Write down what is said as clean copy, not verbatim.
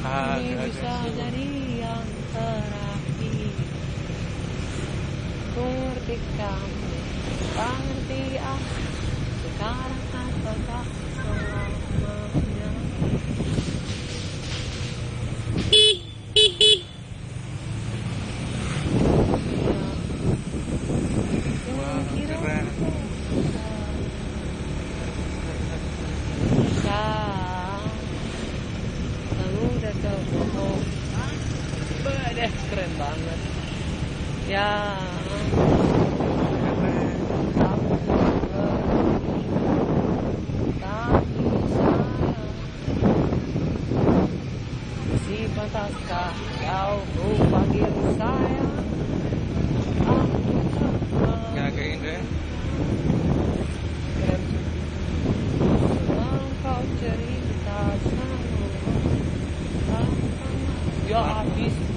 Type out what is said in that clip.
Ini bisa jadi yang terakhir. Ku ngerti kamu, tak ngerti aku. Sekarang apakah selamanya? Wah, keren. Lalu udah kebohong. Deh, keren banget. Ya. Si pantaskah kau panggil saya? Ngagain deh. Keren. Kau cerita sama. Ya habis.